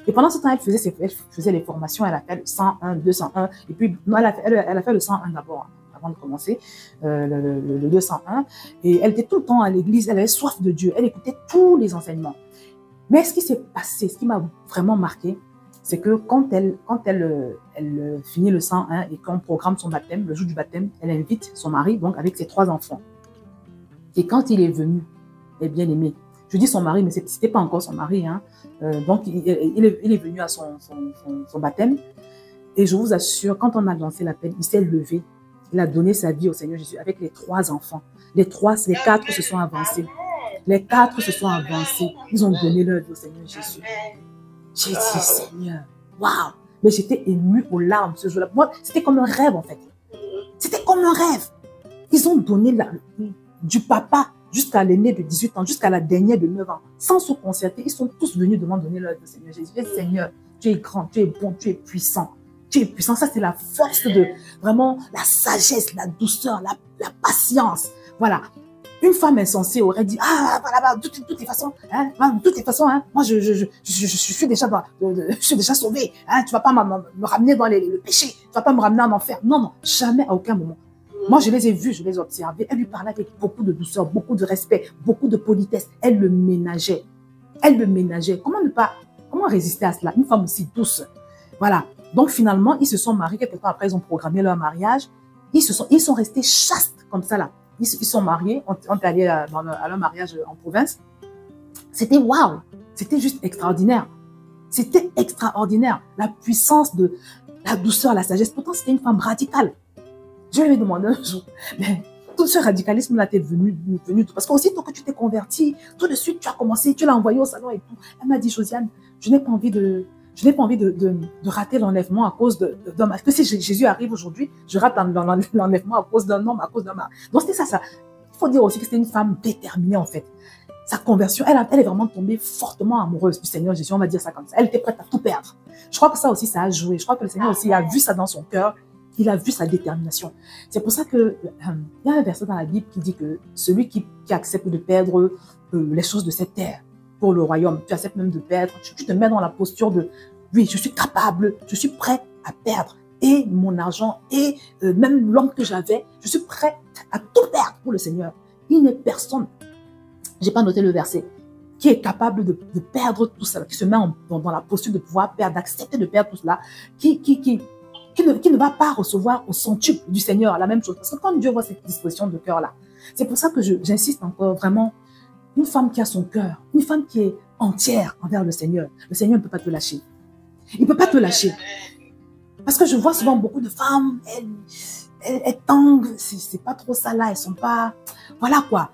Et pendant ce temps, elle faisait les formations. Elle a fait le 101, 201. Et puis, non, elle a fait le 101 d'abord, avant de commencer, le 201. Et elle était tout le temps à l'église. Elle avait soif de Dieu. Elle écoutait tous les enseignements. Mais ce qui s'est passé, ce qui m'a vraiment marqué, c'est que quand elle finit le 101 et qu'on programme son baptême, le jour du baptême, elle invite son mari, donc avec ses 3 enfants. Et quand il est venu, les bien-aimés, je dis son mari, mais ce n'était pas encore son mari, hein. Donc il est venu à son baptême. Et je vous assure, quand on a lancé l'appel, il s'est levé. Il a donné sa vie au Seigneur Jésus avec les 3 enfants. Les 4 se sont avancés. Les 4 se sont avancés. Ils ont donné leur vie au Seigneur Jésus. J'ai dit, Seigneur, waouh! Mais j'étais émue aux larmes ce jour-là. Moi, c'était comme un rêve, en fait. C'était comme un rêve. Ils ont donné du papa jusqu'à l'aîné de 18 ans, jusqu'à la dernière de 9 ans, sans se concerter. Ils sont tous venus demander leur vie au Seigneur Jésus. Seigneur, tu es grand, tu es bon, tu es puissant. Tu es puissant. Ça, c'est la force de vraiment la sagesse, la douceur, la patience. Voilà. Une femme insensée aurait dit, ah, voilà, de toutes les façons, hein, moi, je suis déjà sauvée, hein, tu vas pas me ramener dans le péché, tu vas pas me ramener en enfer. Non, non, jamais, à aucun moment. Moi, je les ai vus, je les ai observés. Elle lui parlait avec beaucoup de douceur, beaucoup de respect, beaucoup de politesse. Elle le ménageait. Comment résister à cela? Une femme aussi douce. Voilà. Donc, finalement, ils se sont mariés. Quelques temps après, ils ont programmé leur mariage. Ils sont restés chastes comme ça, là. Ils sont mariés, on est allé à leur mariage en province. C'était waouh, c'était juste extraordinaire. C'était extraordinaire. La puissance de la douceur, la sagesse. Pourtant, c'était une femme radicale. Je lui ai demandé un jour, mais tout ce radicalisme-là t'est venu parce qu'aussitôt que tu t'es converti, tout de suite, tu as commencé, tu l'as envoyé au salon et tout. Elle m'a dit, Josiane, je n'ai pas envie de rater l'enlèvement à cause d'un mari. Parce que si Jésus arrive aujourd'hui, je rate l'enlèvement à cause d'un homme, à cause d'un mari. Donc c'était ça. Il faut dire aussi que c'était une femme déterminée en fait. Sa conversion, elle est vraiment tombée fortement amoureuse du Seigneur Jésus, on va dire ça comme ça. Elle était prête à tout perdre. Je crois que ça aussi, ça a joué. Je crois que le Seigneur aussi a vu ça dans son cœur Il a vu sa détermination. C'est pour ça que il y a un verset dans la Bible qui dit que celui qui accepte de perdre les choses de cette terre pour le royaume, tu acceptes même de perdre, tu te mets dans la posture de oui, je suis capable, je suis prêt à perdre et mon argent et même l'homme que j'avais, je suis prêt à tout perdre pour le Seigneur. Il n'est personne, j'ai pas noté le verset, qui est capable de perdre tout ça, qui se met dans la posture de pouvoir perdre, d'accepter de perdre tout cela, qui ne va pas recevoir au centuple du Seigneur la même chose. Parce que quand Dieu voit cette disposition de cœur-là, c'est pour ça que j'insiste encore vraiment, une femme qui a son cœur, une femme qui est entière envers le Seigneur ne peut pas te lâcher. Il ne peut pas te lâcher. Parce que je vois souvent beaucoup de femmes, elles tanguent, c'est pas trop ça là, elles sont pas... Voilà quoi.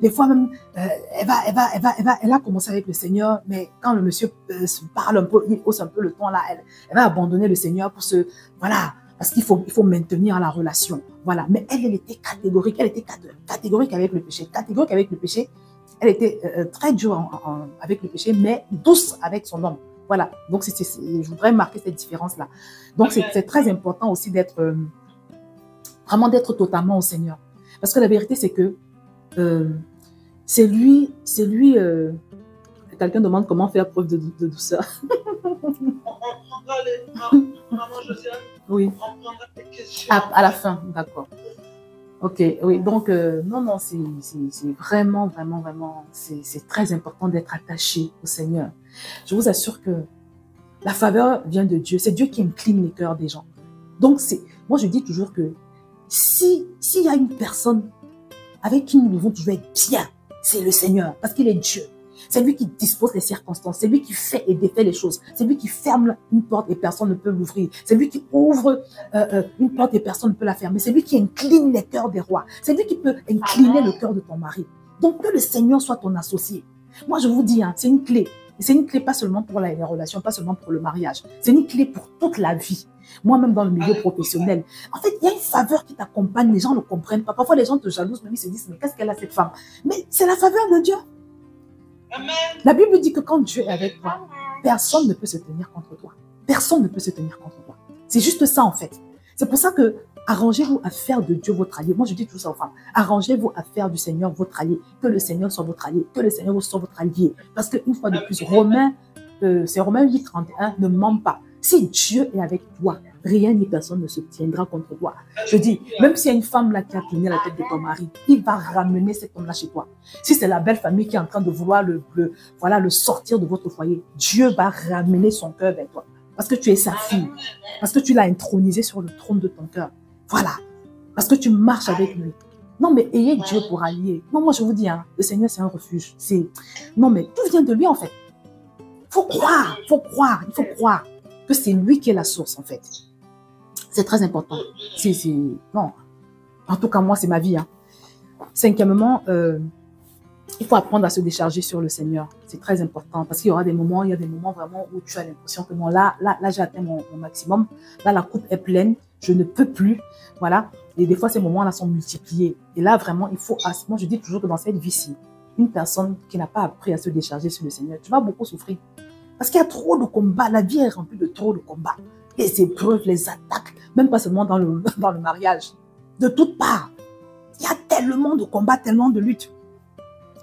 Des fois même, elle a commencé avec le Seigneur, mais quand le monsieur se parle un peu, il hausse un peu le ton là, elle va abandonner le Seigneur pour se... Voilà, parce qu'il faut maintenir la relation. Voilà, mais elle était catégorique, catégorique avec le péché, catégorique avec le péché. Elle était très dure avec le péché, mais douce avec son homme. Voilà, donc je voudrais marquer cette différence-là. Donc c'est très important aussi d'être, vraiment d'être totalement au Seigneur. Parce que la vérité, c'est que c'est lui, quelqu'un demande comment faire preuve de douceur. Maman Josiane, oui. on prendra des questions. À la fin, d'accord. Ok, oui, donc non, c'est vraiment, c'est très important d'être attaché au Seigneur. Je vous assure que la faveur vient de Dieu. C'est Dieu qui incline les cœurs des gens. Donc, moi je dis toujours que s'il y a une personne avec qui nous devons toujours être bien, c'est le Seigneur, parce qu'il est Dieu. C'est lui qui dispose les circonstances, c'est lui qui fait et défait les choses, c'est lui qui ferme une porte et personne ne peut l'ouvrir, c'est lui qui ouvre une porte et personne ne peut la fermer, c'est lui qui incline les cœurs des rois, c'est lui qui peut incliner le cœur de ton mari. Donc que le Seigneur soit ton associé. Moi je vous dis, hein, c'est une clé. C'est une clé pas seulement pour les relations, pas seulement pour le mariage, c'est une clé pour toute la vie. Moi-même dans le milieu professionnel, en fait, il y a une faveur qui t'accompagne, les gens ne comprennent pas. Parfois, les gens te jalousent, même ils se disent, mais qu'est-ce qu'elle a cette femme? Mais c'est la faveur de Dieu. Amen. La Bible dit que quand Dieu est avec toi, personne ne peut se tenir contre toi. Personne ne peut se tenir contre toi. C'est juste ça, en fait. C'est pour ça que arrangez-vous à faire de Dieu votre allié. Moi, je dis toujours ça aux femmes. Arrangez-vous à faire du Seigneur votre allié. Que le Seigneur soit votre allié. Que le Seigneur soit votre allié. Parce qu'une fois de plus, c'est Romains 8,31, ne ment pas. Si Dieu est avec toi, rien ni personne ne se tiendra contre toi. Je dis, même s'il y a une femme là qui a tourné la tête de ton mari, il va ramener cet homme-là chez toi. Si c'est la belle famille qui est en train de vouloir le sortir de votre foyer, Dieu va ramener son cœur vers toi. Parce que tu es sa fille. Parce que tu l'as intronisé sur le trône de ton cœur. Voilà. Parce que tu marches avec lui. Non, mais ayez Dieu pour allié. Non, moi je vous dis, hein, le Seigneur c'est un refuge. Non, mais tout vient de lui en fait. Il faut croire que c'est lui qui est la source en fait. C'est très important. Non. En tout cas, moi, c'est ma vie. Hein. Cinquièmement, il faut apprendre à se décharger sur le Seigneur. C'est très important parce qu'il y aura des moments, vraiment où tu as l'impression que non, là, j'ai atteint mon maximum. Là, la coupe est pleine. Je ne peux plus. Voilà. Et des fois, ces moments-là sont multipliés. Et là, vraiment, moi, je dis toujours que dans cette vie-ci, une personne qui n'a pas appris à se décharger sur le Seigneur, tu vas beaucoup souffrir. Parce qu'il y a trop de combats. La vie est remplie de trop de combats. Les épreuves, les attaques, même pas seulement dans le mariage. De toutes parts. Il y a tellement de combats, tellement de luttes.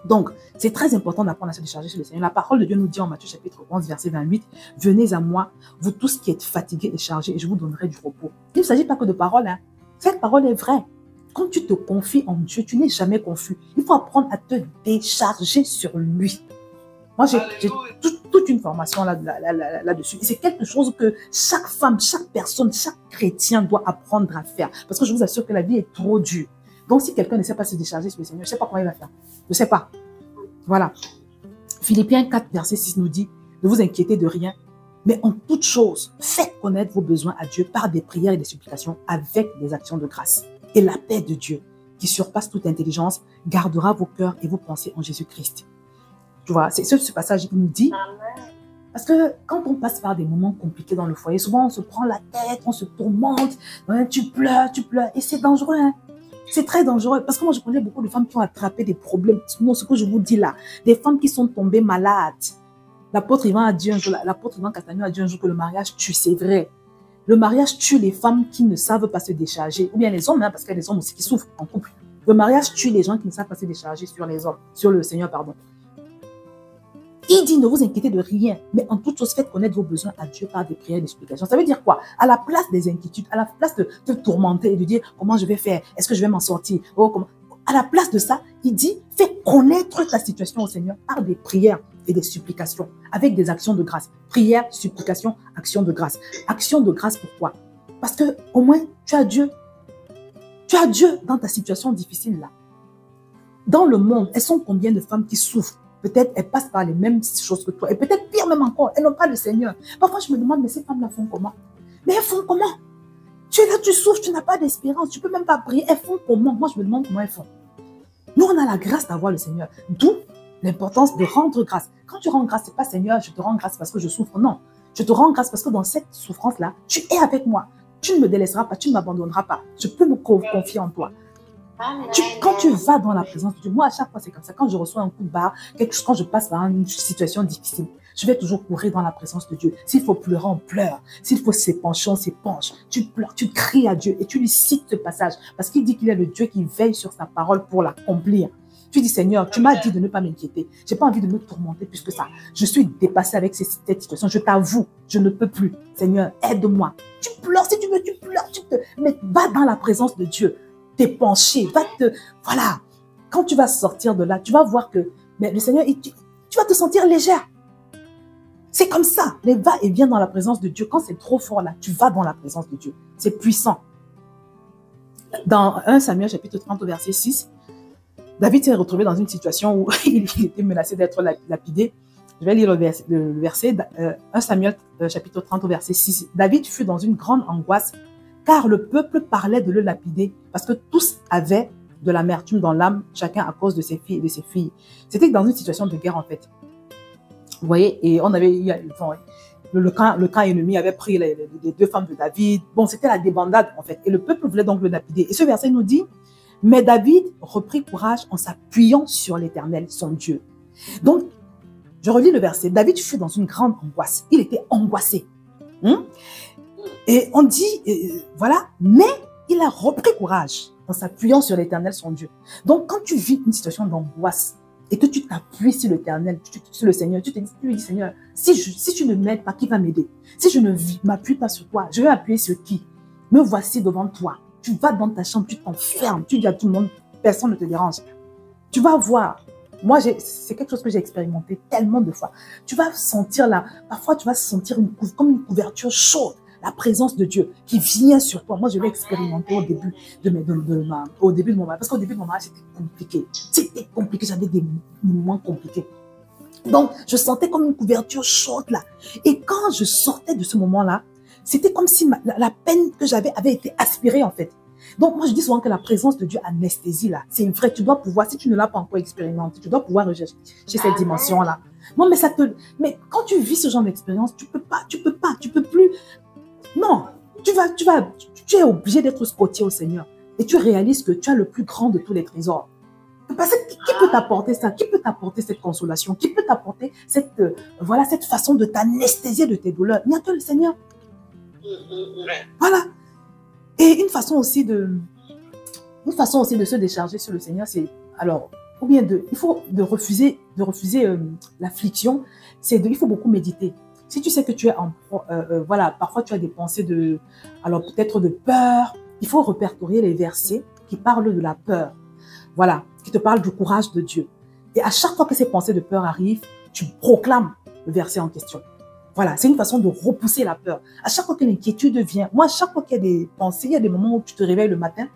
Donc, c'est très important d'apprendre à se décharger sur le Seigneur. La parole de Dieu nous dit en Matthieu chapitre 11, verset 28, « Venez à moi, vous tous qui êtes fatigués et chargés, et je vous donnerai du repos. » Il ne s'agit pas que de paroles. Hein. Cette parole est vraie. Quand tu te confies en Dieu, tu n'es jamais confus. Il faut apprendre à te décharger sur lui. Moi, j'ai toute une formation là-dessus. Et c'est quelque chose que chaque femme, chaque personne, chaque chrétien doit apprendre à faire. Parce que je vous assure que la vie est trop dure. Donc, si quelqu'un ne sait pas se décharger sur le Seigneur, je ne sais pas comment il va faire. Je ne sais pas. Voilà. Philippiens 4, verset 6 nous dit, ne vous inquiétez de rien, mais en toute chose, faites connaître vos besoins à Dieu par des prières et des supplications avec des actions de grâce. Et la paix de Dieu, qui surpasse toute intelligence, gardera vos cœurs et vos pensées en Jésus-Christ. Tu vois, c'est ce passage qui nous dit, parce que quand on passe par des moments compliqués dans le foyer, souvent on se prend la tête, on se tourmente, hein, tu pleures, et c'est dangereux. Hein. C'est très dangereux, parce que moi je connais beaucoup de femmes qui ont attrapé des problèmes, non, ce que je vous dis là, des femmes qui sont tombées malades. L'apôtre Ivan a dit un jour, l'apôtre Ivan Catagnon a dit un jour que le mariage tue, c'est vrai. Le mariage tue les femmes qui ne savent pas se décharger, ou bien les hommes, hein, parce qu'il y a des hommes aussi qui souffrent en couple. Le mariage tue les gens qui ne savent pas se décharger sur les hommes, sur le Seigneur, pardon. Il dit, ne vous inquiétez de rien, mais en toute chose, faites connaître vos besoins à Dieu par des prières et des supplications. Ça veut dire quoi? À la place des inquiétudes, à la place de te tourmenter et de dire, comment je vais faire? Est-ce que je vais m'en sortir? Oh, comment? À la place de ça, il dit, fais connaître ta situation au Seigneur par des prières et des supplications, avec des actions de grâce. Prières, supplications, actions de grâce. Actions de grâce, pourquoi? Parce que au moins, tu as Dieu. Tu as Dieu dans ta situation difficile là. Dans le monde, elles sont combien de femmes qui souffrent? Peut-être elles passent par les mêmes choses que toi. Et peut-être pire même encore, elles n'ont pas le Seigneur. Parfois, je me demande, mais ces femmes-là font comment? Mais elles font comment? Tu es là, tu souffres, tu n'as pas d'espérance, tu ne peux même pas prier. Elles font comment? Moi, je me demande comment elles font. Nous, on a la grâce d'avoir le Seigneur. D'où l'importance de rendre grâce. Quand tu rends grâce, ce n'est pas Seigneur, je te rends grâce parce que je souffre. Non. Je te rends grâce parce que dans cette souffrance-là, tu es avec moi. Tu ne me délaisseras pas, tu ne m'abandonneras pas. Je peux me confier en toi. Quand tu vas dans la présence de Dieu, moi à chaque fois c'est comme ça, quand je reçois un coup de barre, quand je passe par une situation difficile, je vais toujours courir dans la présence de Dieu. S'il faut pleurer, on pleure. S'il faut s'épancher, on s'épanche. Tu pleures, tu cries à Dieu et tu lui cites ce passage parce qu'il dit qu'il est le Dieu qui veille sur sa parole pour l'accomplir. Tu dis, Seigneur, tu m'as dit de ne pas m'inquiéter. Je n'ai pas envie de me tourmenter plus que ça. Je suis dépassée avec cette situation. Je t'avoue, je ne peux plus. Seigneur, aide-moi. Tu pleures, si tu veux, tu pleures. Mais va dans la présence de Dieu. T'épancher, voilà. Quand tu vas sortir de là, tu vas voir que mais le Seigneur, tu vas te sentir légère. C'est comme ça. Les va et viens dans la présence de Dieu. Quand c'est trop fort là, tu vas dans la présence de Dieu. C'est puissant. Dans 1 Samuel chapitre 30 au verset 6, David s'est retrouvé dans une situation où il était menacé d'être lapidé. Je vais lire le verset 1 Samuel chapitre 30 au verset 6. David fut dans une grande angoisse car le peuple parlait de le lapider parce que tous avaient de l'amertume dans l'âme, chacun à cause de ses filles et de ses filles. C'était dans une situation de guerre en fait. Vous voyez, et on avait le camp ennemi avait pris les deux femmes de David. Bon, c'était la débandade en fait. Et le peuple voulait donc le lapider. Et ce verset nous dit, mais David reprit courage en s'appuyant sur l'Éternel, son Dieu. Donc, je relis le verset. David fut dans une grande angoisse. Il était angoissé. Et on dit, voilà, mais il a repris courage en s'appuyant sur l'Éternel, son Dieu. Donc, quand tu vis une situation d'angoisse et que tu t'appuies sur l'Éternel, sur le Seigneur, tu lui dis, Seigneur, si tu ne m'aides pas, qui va m'aider? Si je ne m'appuie pas sur toi, je vais appuyer sur qui? Me voici devant toi. Tu vas dans ta chambre, tu t'enfermes, tu dis à tout le monde, personne ne te dérange. Tu vas voir. Moi, c'est quelque chose que j'ai expérimenté tellement de fois. Tu vas sentir là, parfois tu vas sentir comme une couverture chaude, la présence de Dieu qui vient sur toi. Moi, je l'ai expérimenté au début de mon mariage. Parce qu'au début de mon mariage, c'était compliqué. C'était compliqué, j'avais des moments compliqués. Donc, je sentais comme une couverture chaude là. Et quand je sortais de ce moment-là, c'était comme si la peine que j'avais avait été aspirée en fait. Donc, moi, je dis souvent que la présence de Dieu anesthésie là. C'est vrai, tu dois pouvoir, si tu ne l'as pas encore expérimenté, tu dois pouvoir rechercher cette dimension-là. Non, mais quand tu vis ce genre d'expérience, tu peux plus. Non, tu es obligé d'être scotché au Seigneur. Et tu réalises que tu as le plus grand de tous les trésors. Parce que qui peut t'apporter ça? Qui peut t'apporter cette consolation? Qui peut t'apporter cette façon de t'anesthésier de tes douleurs? Il n'y a que le Seigneur. Voilà. Et une façon aussi de se décharger sur le Seigneur, c'est alors, il faut refuser l'affliction, il faut beaucoup méditer. Si tu sais que tu es parfois tu as des pensées peut-être de peur, il faut répertorier les versets qui parlent de la peur. Voilà, qui te parlent du courage de Dieu. Et à chaque fois que ces pensées de peur arrivent, tu proclames le verset en question. Voilà, c'est une façon de repousser la peur. À chaque fois que l'inquiétude vient, moi, à chaque fois qu'il y a des pensées, il y a des moments où tu te réveilles le matin,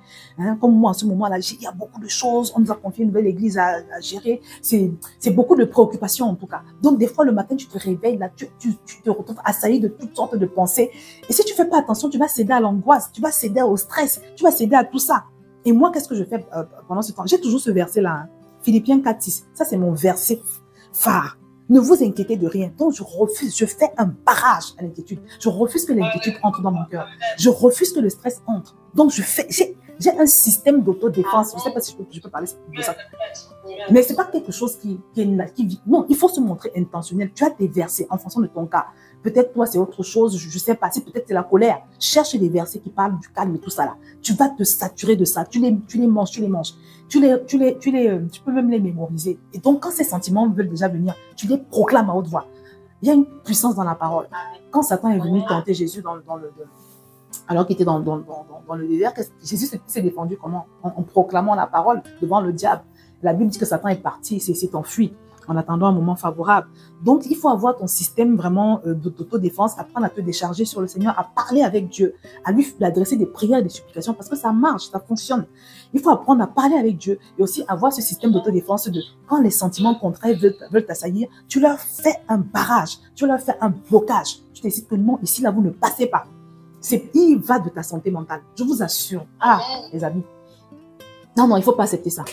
comme moi, en ce moment-là, il y a beaucoup de choses, on nous a confié une nouvelle église à gérer, c'est beaucoup de préoccupations en tout cas. Donc, des fois, le matin, tu te réveilles, là, tu te retrouves assailli de toutes sortes de pensées. Et si tu ne fais pas attention, tu vas céder à l'angoisse, tu vas céder au stress, tu vas céder à tout ça. Et moi, qu'est-ce que je fais pendant ce temps? J'ai toujours ce verset-là, Philippiens 4:6. Ça, c'est mon verset phare. Ne vous inquiétez de rien. Donc, je fais un barrage à l'inquiétude. Je refuse que l'inquiétude entre dans mon cœur. Je refuse que le stress entre. Donc, j'ai un système d'autodéfense. Je ne sais pas si je peux parler de ça. Mais ce n'est pas quelque chose qui non, il faut se montrer intentionnel. Tu as tes versets en fonction de ton cas. Peut-être toi, c'est autre chose, je ne sais pas. Si peut-être c'est la colère, cherche les versets qui parlent du calme et tout ça là. Tu vas te saturer de ça. Tu les manges, tu les manges. Tu peux même les mémoriser. Et donc, quand ces sentiments veulent déjà venir, tu les proclames à haute voix. Il y a une puissance dans la parole. Quand Satan est venu tenter Jésus alors qu'il était dans le désert, Jésus s'est défendu comment? En proclamant la parole devant le diable. La Bible dit que Satan est parti, s'est enfui en attendant un moment favorable. Donc, il faut avoir ton système vraiment d'autodéfense, apprendre à te décharger sur le Seigneur, à parler avec Dieu, à lui adresser des prières et des supplications parce que ça marche, ça fonctionne. Il faut apprendre à parler avec Dieu et aussi avoir ce système d'autodéfense de quand les sentiments contraires veulent t'assaillir, tu leur fais un barrage, tu leur fais un blocage. Tu décides que non, ici, là, vous ne passez pas. Il va de ta santé mentale. Je vous assure. Ah, les amis. Non, il ne faut pas accepter ça.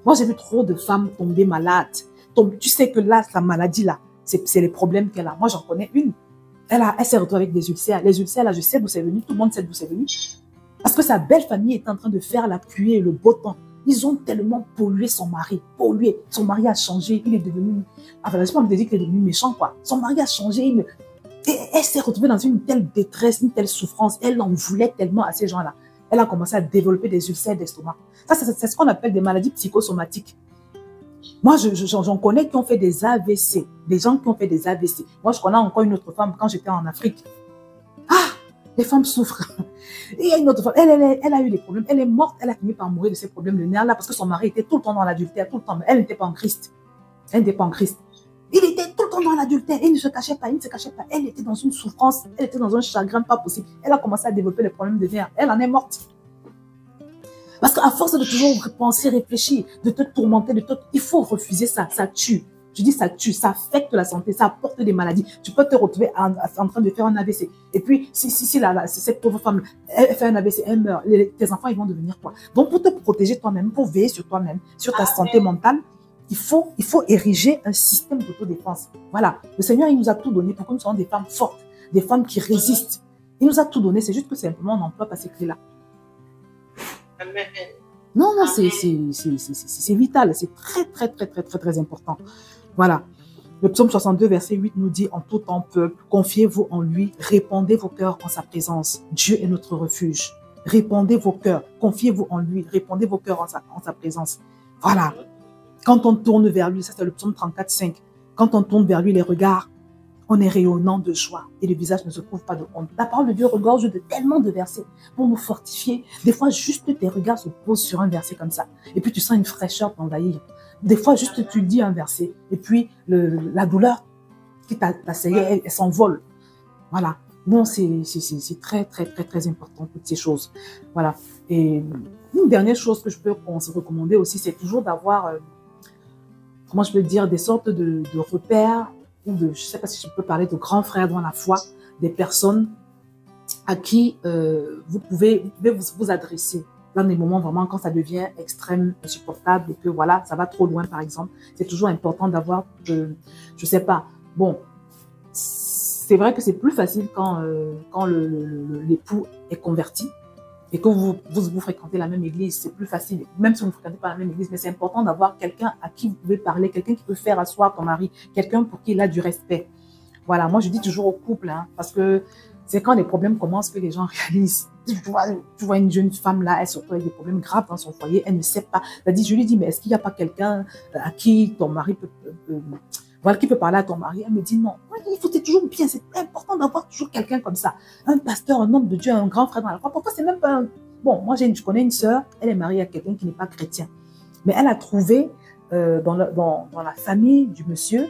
Moi, j'ai vu trop de femmes tomber malades. Tu sais que là, sa maladie, là, c'est les problèmes qu'elle a. Moi, j'en connais une. Elle s'est retrouvée avec des ulcères. Les ulcères, là, je sais d'où c'est venu. Tout le monde sait d'où c'est venu. Parce que sa belle famille est en train de faire la pluie et le beau temps. Ils ont tellement pollué son mari. Pollué. Son mari a changé. Il est devenu... Enfin, je pense qu'il est devenu méchant, quoi. Son mari a changé. Et elle s'est retrouvée dans une telle détresse, une telle souffrance. Elle en voulait tellement à ces gens-là. Elle a commencé à développer des ulcères d'estomac. Ça, c'est ce qu'on appelle des maladies psychosomatiques. Moi, j'en connais qui ont fait des AVC. Des gens qui ont fait des AVC. Moi, je connais encore une autre femme quand j'étais en Afrique. Ah, les femmes souffrent. Et il y a une autre femme, elle a eu des problèmes. Elle est morte, elle a fini par mourir de ces problèmes de nerfs là parce que son mari était tout le temps dans l'adultère, tout le temps. Mais elle n'était pas en Christ. Elle n'était pas en Christ. Il était tout le temps dans l'adultère. Il ne se cachait pas, il ne se cachait pas. Elle était dans une souffrance, elle était dans un chagrin pas possible. Elle a commencé à développer des problèmes de nerfs. Elle en est morte. Parce qu'à force de toujours penser, réfléchir, de te tourmenter, il faut refuser ça. Ça tue. Je dis ça tue, ça affecte la santé, ça apporte des maladies. Tu peux te retrouver en train de faire un AVC. Et puis, si cette pauvre femme, elle fait un AVC, elle meurt, tes enfants, ils vont devenir quoi? Donc, pour te protéger toi-même, pour veiller sur toi-même, sur ta santé mentale, il faut ériger un système d'autodéfense. Voilà. Le Seigneur, il nous a tout donné pour que nous soyons des femmes fortes, des femmes qui résistent. Il nous a tout donné, c'est juste que simplement, on n'emploie pas ces clés-là. Non, c'est vital, c'est très important. Voilà. Le psaume 62, verset 8 nous dit, en tout temps, peuple, confiez-vous en lui, répandez vos cœurs en sa présence. Dieu est notre refuge. Répandez vos cœurs, confiez-vous en lui, répandez vos cœurs en sa présence. Voilà. Quand on tourne vers lui, ça c'est le psaume 34, 5. Quand on tourne vers lui les regards, on est rayonnant de joie et le visage ne se couvre pas de honte. La parole de Dieu regorge de tellement de versets pour nous fortifier. Des fois, juste tes regards se posent sur un verset comme ça. Et puis, tu sens une fraîcheur t'envahir. Des fois, juste tu dis un verset et puis la douleur qui t'assaillait, elle s'envole. Voilà. Non, c'est très important, toutes ces choses. Voilà. Et une dernière chose que je peux se recommander aussi, c'est toujours d'avoir, comment je peux dire, des sortes de repères, ou je ne sais pas si je peux parler de grands frères dans la foi, des personnes à qui vous pouvez vous adresser dans des moments vraiment quand ça devient extrême, insupportable et que voilà, ça va trop loin par exemple. C'est toujours important d'avoir, je ne sais pas, bon, c'est vrai que c'est plus facile quand l'époux est converti et que vous fréquentez la même église, c'est plus facile, même si vous ne fréquentez pas la même église, mais c'est important d'avoir quelqu'un à qui vous pouvez parler, quelqu'un qui peut faire asseoir ton mari, quelqu'un pour qui il a du respect. Voilà, moi je dis toujours au couple, hein, parce que c'est quand les problèmes commencent que les gens réalisent. Tu vois une jeune femme là, elle se retrouve avec des problèmes graves dans son foyer, elle ne sait pas. Je lui dis, mais est-ce qu'il n'y a pas quelqu'un à qui ton mari peut... voilà, qui peut parler à ton mari? Elle me dit non. C'est toujours bien, c'est important d'avoir toujours quelqu'un comme ça. Un pasteur, un homme de Dieu, un grand frère dans la foi. Pourquoi c'est même pas un... Bon, moi je connais une sœur, elle est mariée à quelqu'un qui n'est pas chrétien. Mais elle a trouvé dans la famille du monsieur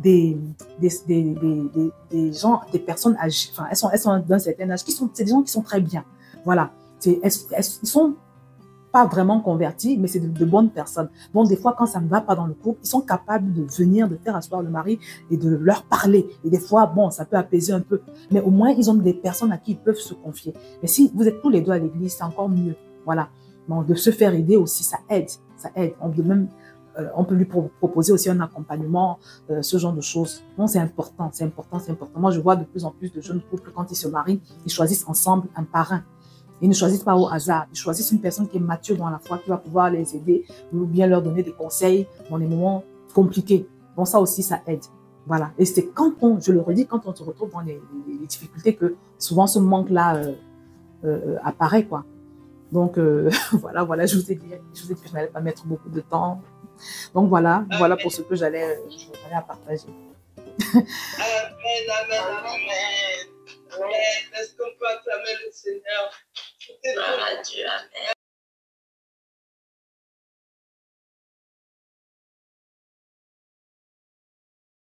des gens, des personnes âgées, enfin elles sont d'un certain âge, c'est des gens qui sont très bien. Voilà. Ils sont pas vraiment convertis, mais c'est de bonnes personnes. Donc, des fois, quand ça ne va pas dans le couple, ils sont capables de venir, de faire asseoir le mari et de leur parler. Et des fois, bon, ça peut apaiser un peu. Mais au moins, ils ont des personnes à qui ils peuvent se confier. Mais si vous êtes tous les deux à l'église, c'est encore mieux. Voilà. Donc, de se faire aider aussi, ça aide. Ça aide. On peut lui proposer aussi un accompagnement, ce genre de choses. Donc, c'est important, c'est important, c'est important. Moi, je vois de plus en plus de jeunes couples, quand ils se marient, ils choisissent ensemble un parrain. Ils ne choisissent pas au hasard. Ils choisissent une personne qui est mature dans la foi, qui va pouvoir les aider ou bien leur donner des conseils dans les moments compliqués. Bon, ça aussi, ça aide. Voilà. Et c'est quand on, je le redis, quand on se retrouve dans les difficultés que souvent ce manque-là apparaît, quoi. Donc, voilà, je vous ai dit que je n'allais pas mettre beaucoup de temps. Donc, voilà pour ce que j'allais à partager. Amen. Est-ce qu'on peut acclamer le Seigneur? Gloire à Dieu, amen.